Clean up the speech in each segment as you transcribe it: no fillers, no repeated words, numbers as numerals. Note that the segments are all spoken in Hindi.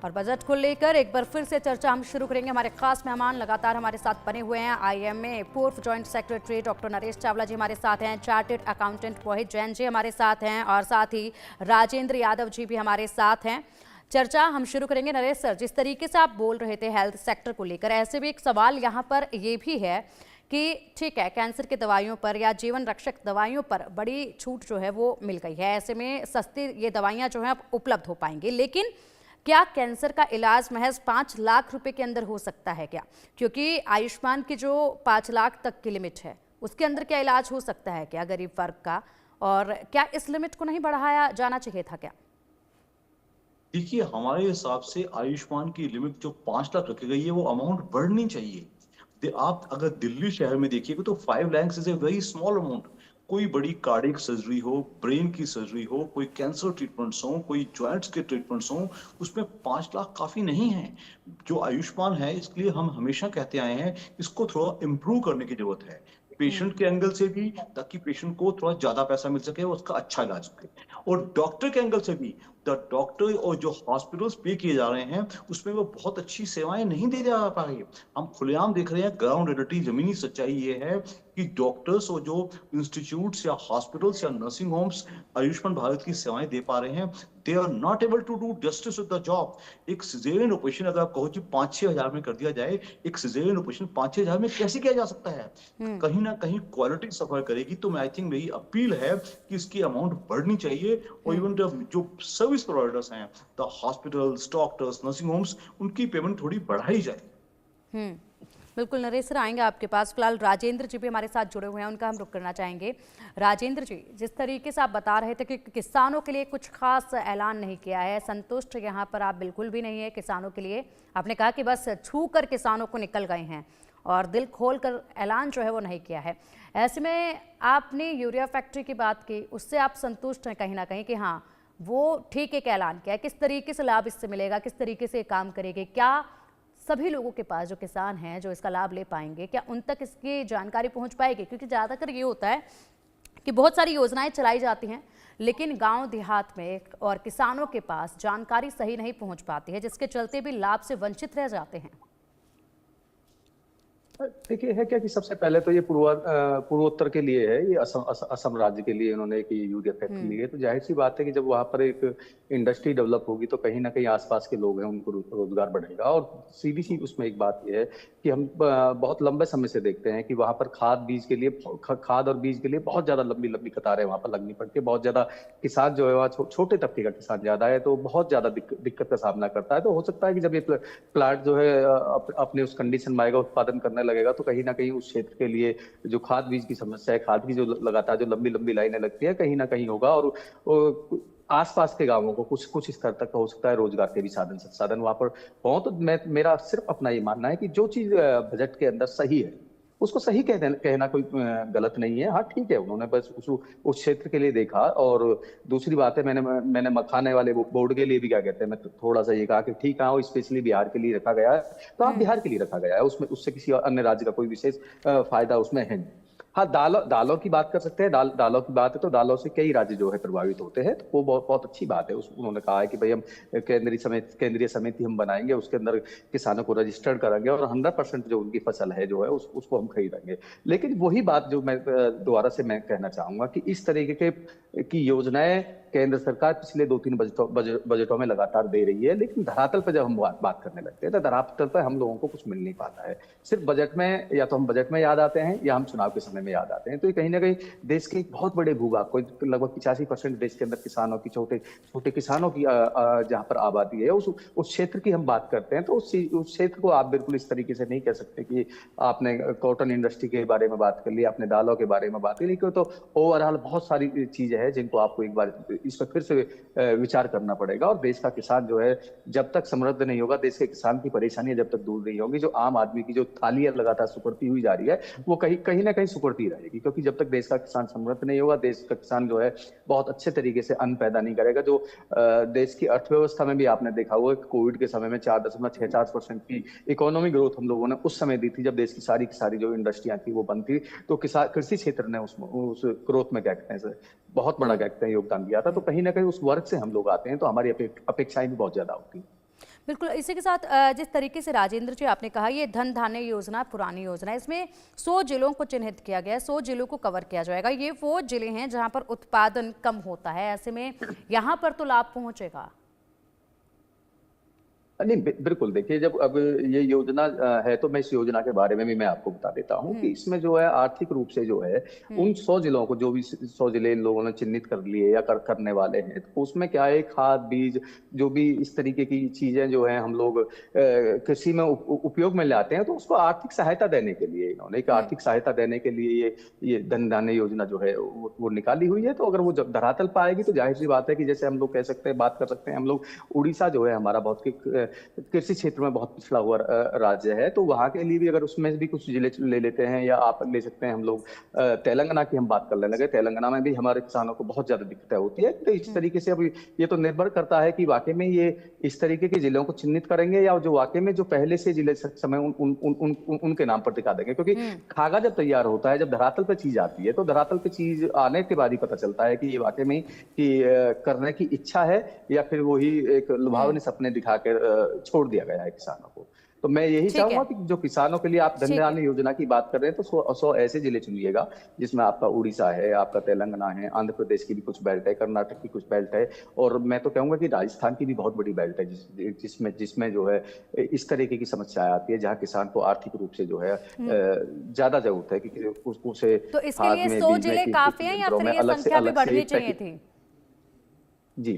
और बजट को लेकर एक बार फिर से चर्चा हम शुरू करेंगे। हमारे खास मेहमान लगातार हमारे साथ बने हुए हैं। आईएमए पूर्व joint secretary doctor Naresh Chawla ji हमारे साथ हैं, चार्टेड अकाउंटेंट मोहित जैन जी हमारे साथ हैं और साथ ही राजेंद्र यादव जी भी हमारे साथ हैं। चर्चा हम शुरू करेंगे। नरेश सर, जिस तरीके से आप बोल रहे थे हेल्थ सेक्टर को लेकर, ऐसे भी एक सवाल यहाँ पर ये भी है कि ठीक है, कैंसर की दवाइयों पर या जीवन रक्षक दवाइयों पर बड़ी छूट जो है वो मिल गई है, ऐसे में सस्ती ये दवाइयाँ जो हैं अब उपलब्ध हो पाएंगी, लेकिन क्या कैंसर का इलाज महज 5 लाख रुपए के अंदर हो सकता है क्या? क्योंकि आयुष्मान की जो 5 लाख तक की लिमिट है उसके अंदर क्या इलाज हो सकता है क्या गरीब वर्ग का, और क्या इस लिमिट को नहीं बढ़ाया जाना चाहिए था क्या? देखिए, हमारे हिसाब से आयुष्मान की लिमिट जो 5 लाख रखी गई है वो अमाउंट बढ़नी चाहिए। आप अगर दिल्ली शहर में देखिएगा तो 5 lakh is a very small amount. कोई बड़ी कार्डियक सर्जरी हो, ब्रेन की सर्जरी हो, कोई कैंसर ट्रीटमेंट्स हो, कोई जॉइंट्स के ट्रीटमेंट्स हो, उसमें 5 लाख काफी नहीं है। जो आयुष्मान है, इसके लिए हम हमेशा कहते आए हैं, इसको थोड़ा इम्प्रूव करने की जरूरत है पेशेंट के एंगल से भी, ताकि पेशेंट को थोड़ा ज्यादा पैसा मिल सके और उसका अच्छा इलाज सके। और डॉक्टर के एंगल से भी, द डॉक्टर और जो हॉस्पिटल्स पे किए जा रहे हैं उसमें वो बहुत अच्छी सेवाएं नहीं दे जा पा रही है। हम खुलेआम देख रहे हैं, ग्राउंड रियलिटी, जमीनी सच्चाई ये है कि डॉक्टर्स और जो इंस्टीट्यूट्स या हॉस्पिटल्स या नर्सिंग होम्स आयुष्मान भारत की सेवाएं दे पा रहे हैं, they are not able to do justice with the job. एक सिजेरियन ऑपरेशन अगर आप कहो कि 5-6 हजार में कर दिया जाए, एक सिजेरियन ऑपरेशन 5-6 हजार में कैसे किया जा सकता है? कहीं ना कहीं क्वालिटी सफर करेगी। तो मैं आई थिंक मेरी अपील है कि इसकी अमाउंट बढ़नी चाहिए। और इवन जो सर्विस प्रोवाइडर्स हैं, the hospitals, doctors, nursing homes, उनकी पेमेंट थोड़ी बढ़ाई जाए। हम्म, बिल्कुल नरेश सर, आएंगे आपके पास। फिलहाल राजेंद्र जी भी हमारे साथ जुड़े हुए हैं, उनका हम रुख करना चाहेंगे। राजेंद्र जी, जिस तरीके से आप बता रहे थे कि किसानों के लिए कुछ खास ऐलान नहीं किया है, संतुष्ट यहाँ पर आप बिल्कुल भी नहीं है किसानों के लिए। आपने कहा कि बस छू कर किसानों को निकल गए हैं और दिल खोल कर ऐलान जो है वो नहीं किया है। ऐसे में आपने यूरिया फैक्ट्री की बात की, उससे आप संतुष्ट हैं कहीं ना कहीं कि हाँ वो ठीक एक ऐलान किया है? किस तरीके से लाभ इससे मिलेगा, किस तरीके से काम करेगी, क्या सभी लोगों के पास जो किसान हैं जो इसका लाभ ले पाएंगे, क्या उन तक इसकी जानकारी पहुंच पाएगी? क्योंकि ज़्यादातर ये होता है कि बहुत सारी योजनाएं चलाई जाती हैं लेकिन गांव देहात में और किसानों के पास जानकारी सही नहीं पहुंच पाती है, जिसके चलते भी लाभ से वंचित रह जाते हैं। देखिए, है क्या कि सबसे पहले तो ये पूर्वोत्तर के लिए है, ये असम राज्य के लिए इन्होंने एक यूरिया फैक्ट्री ली है। तो जाहिर सी बात है कि जब वहां पर एक इंडस्ट्री डेवलप होगी तो कहीं ना कहीं आसपास के लोग हैं उनको रोजगार बढ़ेगा। और सीधी सी उसमें एक बात यह है कि हम बहुत लंबे समय से देखते हैं कि वहां पर खाद और बीज के लिए बहुत ज्यादा लंबी लंबी कतारें वहां पर लगनी पड़ती है। बहुत ज्यादा किसान जो है वहाँ छोटे तबके का किसान ज्यादा है, तो बहुत ज्यादा दिक्कत का सामना करता है। तो हो सकता है कि जब ये प्लांट जो है अपने उस कंडीशन में आएगा, उत्पादन करने लगेगा, तो कहीं ना कहीं उस क्षेत्र के लिए जो खाद बीज की समस्या है, खाद की जो लगातार जो लंबी लंबी लाइनें लगती है, कहीं ना कहीं होगा। और आसपास के गांवों को कुछ स्तर तक हो सकता है रोजगार के भी साधन वहां पर हो। तो मेरा सिर्फ अपना ये मानना है कि जो चीज बजट के अंदर सही है उसको सही कहना कोई गलत नहीं है। हाँ ठीक है, उन्होंने बस उस क्षेत्र के लिए देखा। और दूसरी बात है, मैंने मखाने वाले बोर्ड के लिए भी क्या कहते हैं, मैं थोड़ा सा ये कहा कि ठीक है, स्पेशली बिहार के लिए रखा गया है, तो आप बिहार के लिए रखा गया है, उसमें उससे किसी अन्य राज्य का कोई विशेष फायदा उसमें है नहीं। हाँ, दालों की बात कर सकते हैं। दालों की बात है तो दालों से कई राज्य जो है प्रभावित होते हैं, तो वो बहुत बहुत अच्छी बात है। उन्होंने कहा है कि भाई हम केंद्रीय समिति हम बनाएंगे, उसके अंदर किसानों को रजिस्टर्ड करेंगे और 100% जो उनकी फसल है जो है उसको हम खरीदेंगे। लेकिन वही बात जो मैं दोबारा से मैं कहना चाहूंगा कि इस तरीके की योजनाएं केंद्र सरकार पिछले 2-3 बजटों में लगातार दे रही है, लेकिन धरातल पर जब हम बात करने लगते हैं तो धरातल पर हम लोगों को कुछ मिल नहीं पाता है। सिर्फ बजट में, या तो हम बजट में याद आते हैं या हम चुनाव के समय में याद आते हैं। तो ये कहीं ना कहीं देश के एक बहुत बड़े भूभाग को, लगभग 85% देश के अंदर किसानों की, छोटे छोटे किसानों की जहां पर आबादी है, उस क्षेत्र की हम बात करते हैं। तो उस क्षेत्र को आप बिल्कुल इस तरीके से नहीं कह सकते कि आपने कॉटन इंडस्ट्री के बारे में बात कर ली, आपने दालों के बारे में बात कर ली। तो ओवरऑल बहुत सारी चीजें हैं जिनको आपको एक बार इस पर फिर से विचार करना पड़ेगा। और देश का किसान जो है जब तक समृद्ध नहीं होगा, देश के किसान की परेशानियां जब तक दूर नहीं होंगी, जो आम आदमी की जो थाली है लगातार सुपड़ती हुई जा रही है, वो कहीं ना कहीं सुपड़ती रहेगी। क्योंकि जब तक देश का किसान समृद्ध नहीं होगा, देश का किसान जो है बहुत अच्छे तरीके से अन्न पैदा नहीं करेगा। जो देश की अर्थव्यवस्था में भी आपने देखा हुआ कोविड के समय में 4.64% की इकोनॉमी ग्रोथ हम लोगों ने उस समय दी थी, जब देश की सारी जो इंडस्ट्रियां थी वो बंद थी। तो कृषि क्षेत्र ने उस ग्रोथ में क्या कहते हैं, बहुत बड़ा क्या कहते हैं योगदान दिया था। तो कहीं ना कहीं उस वर्ग से हम लोग आते हैं, तो हमारी अपेक्षाएं भी बहुत ज्यादा होती है। बिल्कुल, इसी के साथ जिस तरीके से राजेंद्र जी आपने कहा ये धन धान्य योजना पुरानी योजना है, इसमें 100 जिलों को चिन्हित किया गया है, 100 जिलों को कवर किया जाएगा। ये वो जिले हैं जहां पर उत्पादन कम होता है, ऐसे में यहाँ पर तो लाभ पहुंचेगा। नहीं, बिल्कुल देखिए, जब अब ये योजना है तो मैं इस योजना के बारे में भी मैं आपको बता देता हूँ कि इसमें जो है आर्थिक रूप से जो है उन 100 जिलों को, जो भी 100 जिले इन लोगों ने चिन्हित कर लिए या करने वाले हैं, तो उसमें क्या है, खाद बीज जो भी इस तरीके की चीजें जो है हम लोग कृषि में उपयोग में लाते हैं, तो उसको आर्थिक सहायता देने के लिए इन्होंने एक आर्थिक सहायता देने के लिए ये धन धान्य योजना जो है वो निकाली हुई है। तो अगर वो जब धरातल पर आएगी तो जाहिर सी बात है कि जैसे हम लोग कह सकते हैं, बात कर सकते हैं हम लोग, उड़ीसा जो है हमारा बहुत कृषि क्षेत्र में बहुत पिछड़ा हुआ राज्य है, तो वहां के लिए भी अगर उसमें भी कुछ जिले ले लेते हैं, या आप ले सकते हैं हम लोग तेलंगाना की हम बात करने लगे, तेलंगाना में भी हमारे किसानों को बहुत ज्यादा दिक्कत होती है। तो इस तरीके से अब ये तो निर्भर करता है कि वाकई में ये इस तरीके के जिलों को चिन्हित करेंगे या जो वाकई में जो पहले से जिले समय उनके नाम पर दिखा देंगे। क्योंकि खाका जब तैयार होता है, जब धरातल पे चीज आती है, तो धरातल पे चीज आने के बाद ही पता चलता है कि ये वाकई में कि करने की इच्छा है या फिर वही एक लुभावने सपने दिखा कर छोड़ दिया गया है किसानों को। तो मैं यही चाहूंगा कि जो किसानों के लिए आप धन धान्य योजना की बात कर रहे हैं, तो 100 ऐसे जिले चुनिएगा जिसमें आपका उड़ीसा है, आपका तेलंगाना है, आंध्र प्रदेश की भी कुछ बेल्ट है, कर्नाटक की कुछ बेल्ट है, और मैं तो कहूंगा कि राजस्थान की भी बहुत बड़ी बेल्ट है, जिसमें जो है इस तरीके की समस्या आती है, जहाँ किसान को आर्थिक रूप से जो है ज्यादा जरूरत है कि उसे तो इसके लिए 100 जिले काफी हैं या फिर ये संख्या भी बढ़नी चाहिए थी? जी,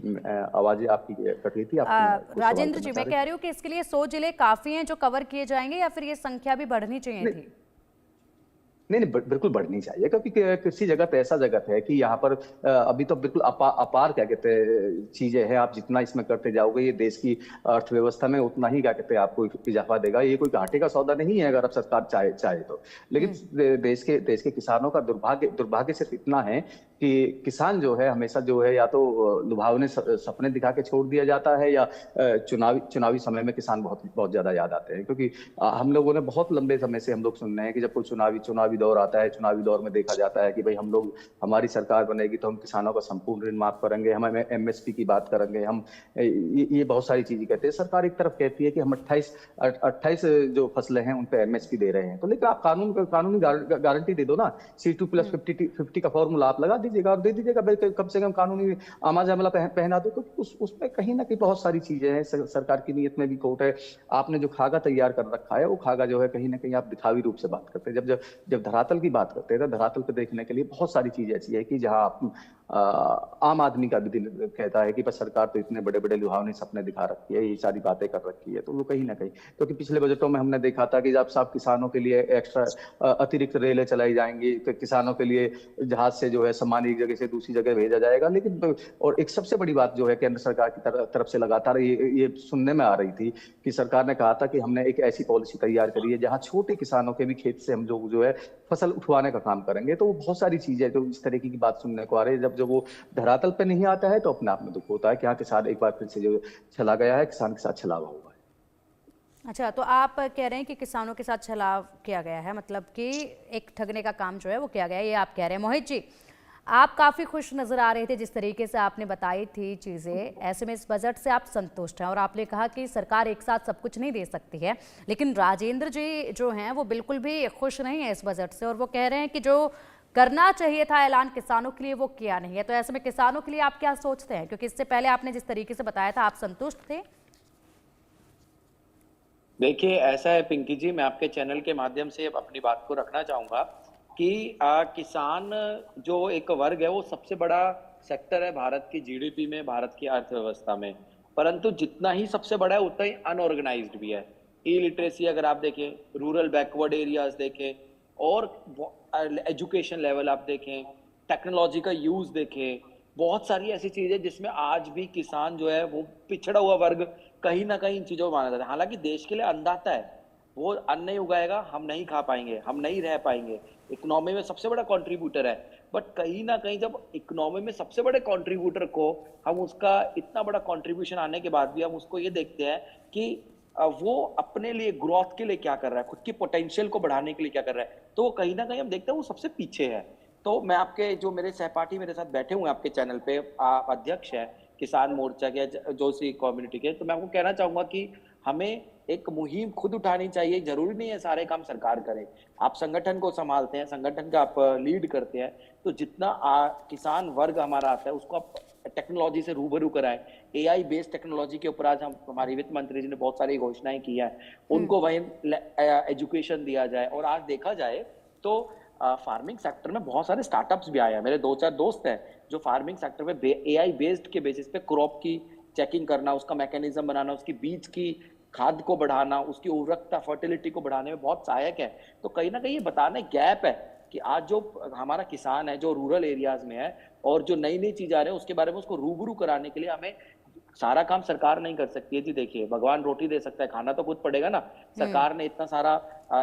आवाजें आपकी कट रही थी। राजेंद्र जी, मैं कह रही हूँ कि इसके लिए 100 जिले काफी हैं जो कवर किए जाएंगे या फिर ये संख्या भी बढ़नी चाहिए थी? नहीं, बिल्कुल बढ़नी चाहिए, क्योंकि कृषि जगत ऐसा जगत है कि यहाँ पर अभी तो बिल्कुल अपार क्या कहते हैं चीजें हैं। आप जितना इसमें करते जाओगे, ये देश की अर्थव्यवस्था में उतना ही क्या कहते हैं आपको इजाफा देगा। ये कोई घाटे का सौदा नहीं है अगर अब सरकार चाहे तो। लेकिन देश के किसानों का दुर्भाग्य सिर्फ इतना है कि किसान जो है हमेशा जो है या तो लुभावने सपने दिखा के छोड़ दिया जाता है, या चुनावी समय में किसान बहुत ज्यादा याद आते हैं। क्योंकि हम लोगों ने बहुत लंबे समय से हम लोग सुन रहे हैं कि जब कोई चुनावी दौर आता है, चुनावी दौर में देखा जाता है कि भाई हमारी सरकार बनेगी तो हम किसानों का संपूर्ण ऋण माफ करेंगे, हम एमएसपी की बात करेंगे, हम ये बहुत सारी चीजें कहते हैं। सरकार एक तरफ कहती है कि हम 28 जो फसलें हैं उन पर एमएसपी दे रहे हैं, तो लेकिन आप कानूनी गारंटी दे दो ना। C2+50 का फॉर्मूला आप लगा दीजिएगा और दे दीजिएगा, कम से कम कानूनी आमा जमला पहना दो। तो उसमें कहीं ना कहीं बहुत सारी चीजें हैं, सरकार की नीयत में भी खोट है। आपने जो खाका तैयार कर रखा है, वो खाका जो है कहीं ना कहीं आप दिखावी रूप से बात करते हैं। जब धरातल की बात करते हैं तो धरातल पे देखने के लिए बहुत सारी चीजें ऐसी है कि जहां आप आम आदमी का भी दिल कहता है कि बस सरकार तो इतने बड़े बड़े लुभावने सपने दिखा रखी है, ये सारी बातें कर रखी है। तो वो कहीं ना कहीं, क्योंकि पिछले बजटों में हमने देखा था कि जब सब किसानों के लिए एक्स्ट्रा अतिरिक्त रेलें चलाई जाएंगी, तो किसानों के लिए जहाज से जो है सामान एक जगह से दूसरी जगह भेजा जाएगा। लेकिन और एक सबसे बड़ी बात जो है केंद्र सरकार की तरफ से लगातार ये सुनने में आ रही थी कि सरकार ने कहा था कि हमने एक ऐसी पॉलिसी तैयार करी है जहां छोटे किसानों के भी खेत से हम जो है फसल उठवाने का काम करेंगे। तो बहुत सारी चीजें तो इस तरीके की बात सुनने को आ रही है। जब वो धरातल पे नहीं आता है तो अपने आप में दुख होता है कि हाँ, किसान एक बार फिर से जो चला गया है, किसान के साथ छलावा हुआ है। अच्छा, तो आप कह रहे हैं कि किसानों के साथ छलाव किया गया है, मतलब कि एक ठगने का काम जो है वो किया गया है, ये आप कह रहे हैं। मोहित जी, आप काफ़ी खुश नज़र आ रहे थे जिस तरीके से आपने बताई थी चीज़ें। ऐसे में इस बजट से आप संतुष्ट हैं और आपने कहा कि सरकार एक साथ सब कुछ नहीं दे सकती है, लेकिन राजेंद्र जी जो हैं वो बिल्कुल भी खुश नहीं है इस बजट से और वो कह रहे हैं कि जो करना चाहिए था ऐलान किसानों के लिए वो किया नहीं है। तो ऐसे में किसानों के लिए आप क्या सोचते हैं, क्योंकि इससे पहले आपने जिस तरीके से बताया था आप संतुष्ट थे? देखिए, ऐसा है पिंकी जी, मैं आपके चैनल के माध्यम से अपनी बात को रखना चाहूँगा कि किसान जो एक वर्ग है वो सबसे बड़ा सेक्टर है भारत की जीडीपी में, भारत की अर्थव्यवस्था में। परंतु जितना ही सबसे बड़ा है उतना ही अनऑर्गेनाइज्ड भी है। इलिटरेसी अगर आप देखें, रूरल बैकवर्ड एरियाज देखें और एजुकेशन लेवल आप देखें, टेक्नोलॉजी का यूज देखें, बहुत सारी ऐसी चीजें जिसमें आज भी किसान जो है वो पिछड़ा हुआ वर्ग कहीं ना कहीं इन चीजों को माना जाता है। हालांकि देश के लिए अन्नदाता है, वो अन्न नहीं उगाएगा हम नहीं खा पाएंगे, हम नहीं रह पाएंगे, इकोनॉमी में सबसे बड़ा कंट्रीब्यूटर है। बट कहीं ना कहीं जब इकोनॉमी में सबसे बड़े कंट्रीब्यूटर को हम उसका इतना बड़ा कंट्रीब्यूशन आने के बाद भी हम उसको ये देखते हैं कि वो अपने लिए ग्रोथ के लिए क्या कर रहा है, खुद की पोटेंशियल को बढ़ाने के लिए क्या कर रहा है, तो कहीं ना कहीं हम देखते हैं वो सबसे पीछे है। तो मैं आपके जो मेरे सहपाठी मेरे साथ बैठे हुए हैं आपके चैनल पे, आप अध्यक्ष है किसान मोर्चा के, जो सी कम्युनिटी के, तो मैं आपको कहना चाहूंगा कि हमें एक मुहिम खुद उठानी चाहिए। जरूरी नहीं है सारे काम सरकार करे। आप संगठन को संभालते हैं, संगठन का आप लीड करते हैं, तो जितना किसान वर्ग हमारा आता है उसको आप टेक्नोलॉजी से रूबरू कराएं। एआई बेस्ड टेक्नोलॉजी के ऊपर आज हम, हमारी वित्त मंत्री जी ने बहुत सारी घोषणाएं की है, उनको वहीं एजुकेशन दिया जाए। और आज देखा जाए तो फार्मिंग सेक्टर में बहुत सारे स्टार्टअप्स भी आए हैं। मेरे 2-4 दोस्त हैं जो फार्मिंग सेक्टर में एआई बेस्ड के बेसिस पे क्रॉप की चेकिंग करना, उसका मैकेनिज्म बनाना, उसकी बीज की खाद को बढ़ाना, उसकी उर्वरकता, फर्टिलिटी को बढ़ाने में बहुत सहायक है। तो कहीं ना कहीं ये बताने गैप है कि आज जो हमारा किसान है जो रूरल एरियाज में है और जो नई नई चीज आ रही है उसके बारे में उसको रूबरू कराने के लिए हमें सारा काम सरकार नहीं कर सकती है जी। देखिए, भगवान रोटी दे सकता है, खाना तो खुद पड़ेगा ना। सरकार ने इतना सारा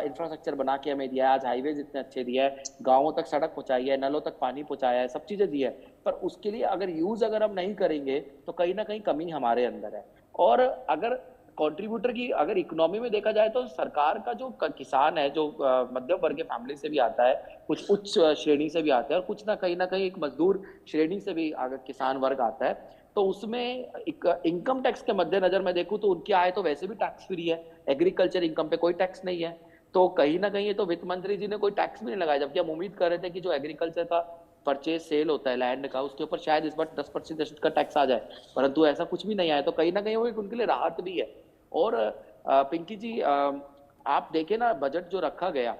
इंफ्रास्ट्रक्चर बना के हमें दिया है, आज हाईवेज इतने अच्छे दिया है, गांवों तक सड़क पहुंचाई है, नलों तक पानी पहुंचाया है, सब चीजें दी है, पर उसके लिए अगर यूज अगर हम नहीं करेंगे तो कहीं ना कहीं कमी हमारे अंदर है। और अगर कंट्रीब्यूटर की अगर इकोनॉमी में देखा जाए तो सरकार का जो किसान है, जो मध्यम वर्गीय फैमिली से भी आता है, कुछ उच्च श्रेणी से भी आता है और कुछ ना कहीं एक मजदूर श्रेणी से भी अगर किसान वर्ग आता है, तो उसमें इनकम टैक्स के मद्देनजर मैं देखूं तो उनकी आय तो वैसे भी टैक्स फ्री है। एग्रीकल्चर इनकम पे कोई टैक्स नहीं है। तो कहीं ना कहीं ये तो वित्त मंत्री जी ने कोई टैक्स भी नहीं लगाया, जबकि हम उम्मीद कर रहे थे कि जो एग्रीकल्चर का परचेज सेल होता है लैंड का, उसके ऊपर शायद इस बार 10% का टैक्स आ जाए, परंतु ऐसा कुछ भी नहीं आया। तो कहीं ना कहीं वो एक उनके लिए राहत भी है। और पिंकी जी, आप देखें ना बजट जो रखा गया,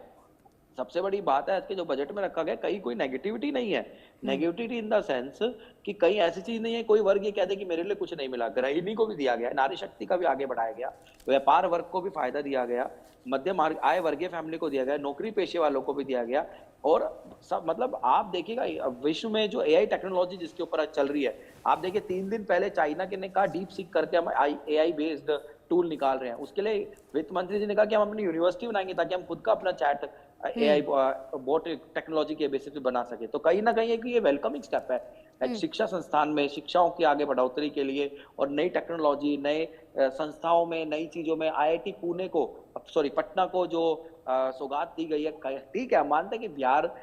सबसे बड़ी बात है आज के जो बजट में रखा गया, कहीं कोई नेगेटिविटी नहीं है। नेगेटिविटी इन द सेंस कि कहीं ऐसी चीज नहीं है कोई वर्ग ये कहते कि मेरे लिए कुछ नहीं मिला। गृहिणी को भी दिया गया, नारी शक्ति का भी आगे बढ़ाया गया, व्यापार वर्ग को भी फायदा दिया गया, मध्यम आय वर्गीय फैमिली को दिया गया, नौकरी पेशे वालों को भी दिया गया। और सब मतलब आप देखिएगा विश्व में जो एआई टेक्नोलॉजी जिसके ऊपर चल रही है, आप देखिए 3 दिन पहले चाइना के ने कहा डीप सीक करके हम एआई बेस्ड टूल निकाल रहे हैं। उसके लिए वित्त मंत्री जी ने कहा कि हम अपनी यूनिवर्सिटी बनाएंगे ताकि हम खुद का अपना चैट एआई बोट टेक्नोलॉजी के बेसिस पे बना सके। तो कहीं ना कहीं ये वेलकमिंग स्टेप है शिक्षा संस्थान में शिक्षाओं की आगे बढ़ोतरी के लिए और नई टेक्नोलॉजी, नए संस्थाओं में, नई चीजों में। आईआईटी पुणे को, सॉरी पटना को जो सौगात दी गई है, ठीक है हम मानते हैं कि बिहार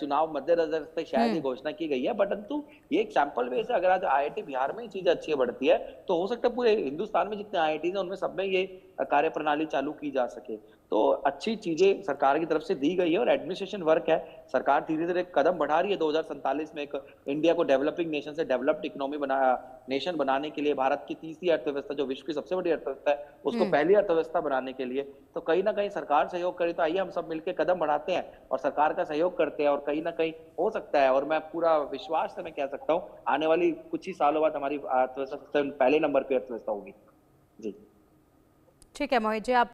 चुनाव मद्देनजर से शायद ये घोषणा की गई है, परंतु ये एक सैंपल बेस है। अगर आज आईआईटी बिहार में ही चीजें अच्छी बढ़ती है तो हो सकता है पूरे हिंदुस्तान में जितने आईआईटी हैं उनमें सब में ये कार्य प्रणाली चालू की जा सके। तो अच्छी चीजें सरकार की तरफ से दी गई है और एडमिनिस्ट्रेशन वर्क है। सरकार धीरे धीरे कदम बढ़ा रही है 2047 में एक इंडिया को डेवलपिंग नेशन से डेवलप्ड इकोनॉमी नेशन बनाने के लिए, भारत की तीसरी अर्थव्यवस्था जो विश्व की सबसे बड़ी अर्थव्यवस्था है उसको पहली अर्थव्यवस्था बनाने के लिए। तो कहीं ना कहीं सरकार सहयोग करे, तो आइए हम सब मिलकर कदम बढ़ाते हैं और सरकार का सहयोग करते हैं, और कहीं ना कहीं हो सकता है, और मैं पूरा विश्वास से मैं कह सकता हूँ आने वाली कुछ ही सालों बाद हमारी अर्थव्यवस्था पहले नंबर पे अर्थव्यवस्था होगी। जी ठीक है मोहित जी, आप